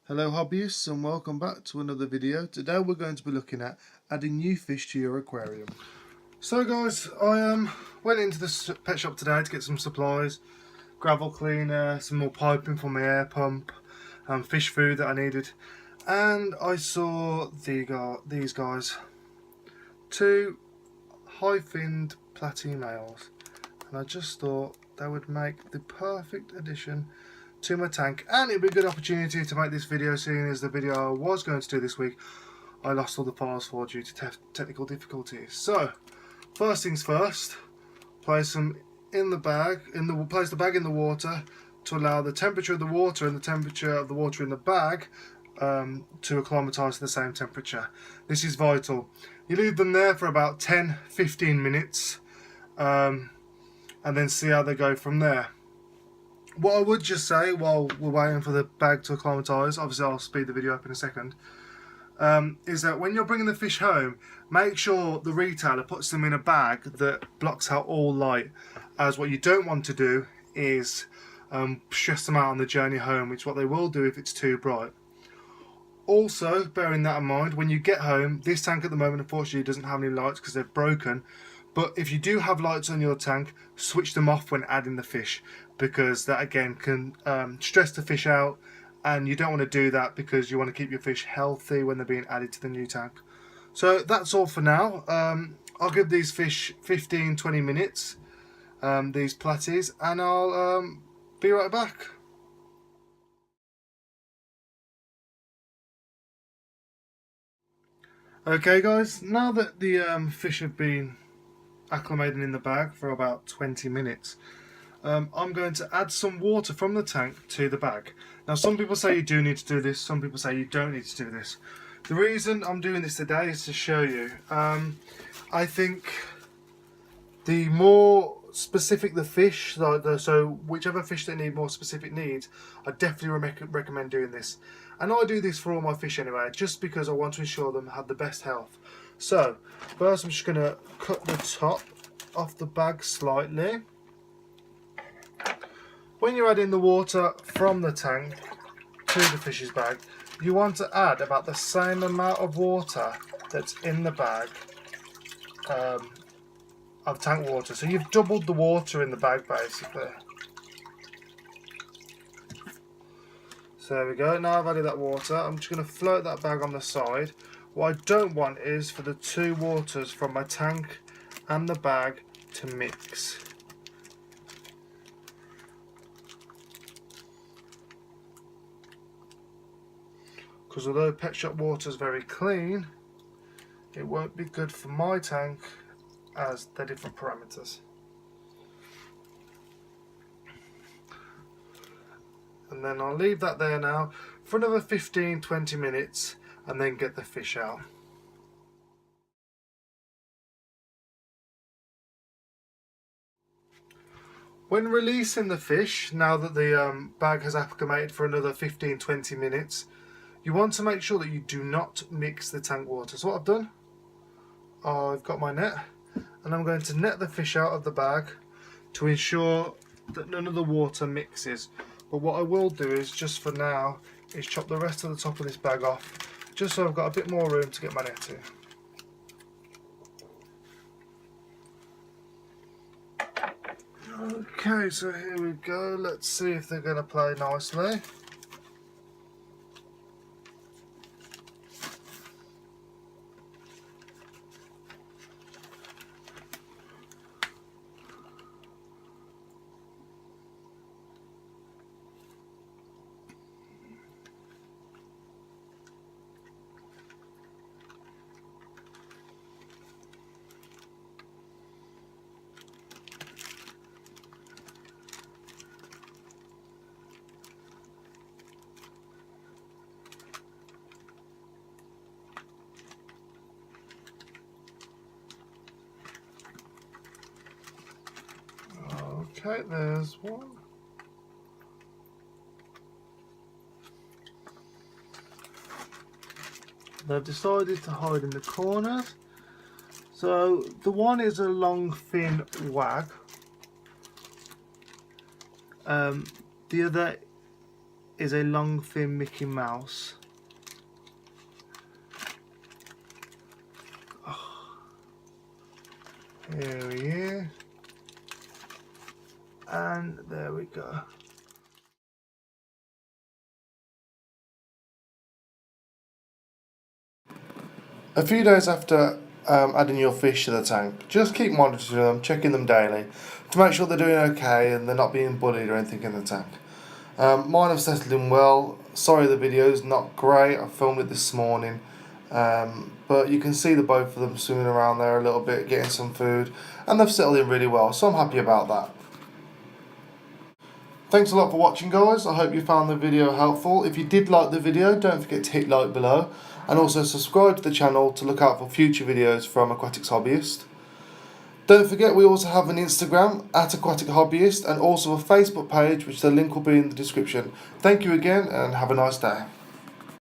Hello hobbyists and welcome back to another video. Today we're going to be looking at adding new fish to your aquarium. So guys, I went into the pet shop today to get some supplies, gravel cleaner, some more piping for my air pump, fish food that I needed, and I saw these guys, two high-finned platy males, and I just thought they would make the perfect addition to my tank, and it'd be a good opportunity to make this video, seeing as the video I was going to do this week I lost all the files for due to technical difficulties. So first things first, place them in the bag, place the bag in the water to allow the temperature of the water and the temperature of the water in the bag to acclimatise to the same temperature. This is vital. You leave them there for about 10-15 minutes and then see how they go from there. What I would just say while we're waiting for the bag to acclimatise, obviously I'll speed the video up in a second, is that when you're bringing the fish home, make sure the retailer puts them in a bag that blocks out all light, as what you don't want to do is stress them out on the journey home, which is what they will do if it's too bright. Also, bearing that in mind, when you get home, this tank at the moment unfortunately doesn't have any lights because they're broken, but if you do have lights on your tank, switch them off when adding the fish, because that again can stress the fish out, and you don't want to do that because you want to keep your fish healthy when they're being added to the new tank. So that's all for now. I'll give these fish 15-20 minutes, these platies, and I'll be right back. Okay guys, now that the fish have been acclimating in the bag for about 20 minutes, I'm going to add some water from the tank to the bag. Now some people say you do need to do this, some people say you don't need to do this. The reason I'm doing this today is to show you. I think the more specific the fish, so whichever fish that need more specific needs, I definitely recommend doing this. And I do this for all my fish anyway, just because I want to ensure them have the best health. So first I'm just going to cut the top off the bag slightly. When you're adding the water from the tank to the fish's bag, you want to add about the same amount of water that's in the bag of tank water. So you've doubled the water in the bag basically. So there we go, now I've added that water, I'm just going to float that bag on the side. What I don't want is for the two waters from my tank and the bag to mix. Because although pet shop water is very clean, it won't be good for my tank as they're different parameters. And then I'll leave that there now for another 15-20 minutes and then get the fish out. When releasing the fish, now that the bag has acclimated for another 15-20 minutes, you want to make sure that you do not mix the tank water. So what I've done, I've got my net and I'm going to net the fish out of the bag to ensure that none of the water mixes. But what I will do is, just for now, is chop the rest of the top of this bag off, just so I've got a bit more room to get my net in. Okay, so here we go. Let's see if they're going to play nicely. Okay, there's one. They've decided to hide in the corners. So the one is a long thin wag. The other is a long-fin Mickey Mouse. Here he is. And there we go. A few days after adding your fish to the tank, just keep monitoring them, checking them daily to make sure they're doing okay and they're not being bullied or anything in the tank. Mine have settled in well. Sorry the video's not great, I filmed it this morning, but you can see the both of them swimming around there a little bit, getting some food, and they've settled in really well, so I'm happy about that. Thanks a lot for watching, guys. I hope you found the video helpful. If you did like the video, don't forget to hit like below, and also subscribe to the channel to look out for future videos from Aquatics Hobbyist. Don't forget we also have an Instagram @Aquatic Hobbyist and also a Facebook page, which the link will be in the description. Thank you again and have a nice day.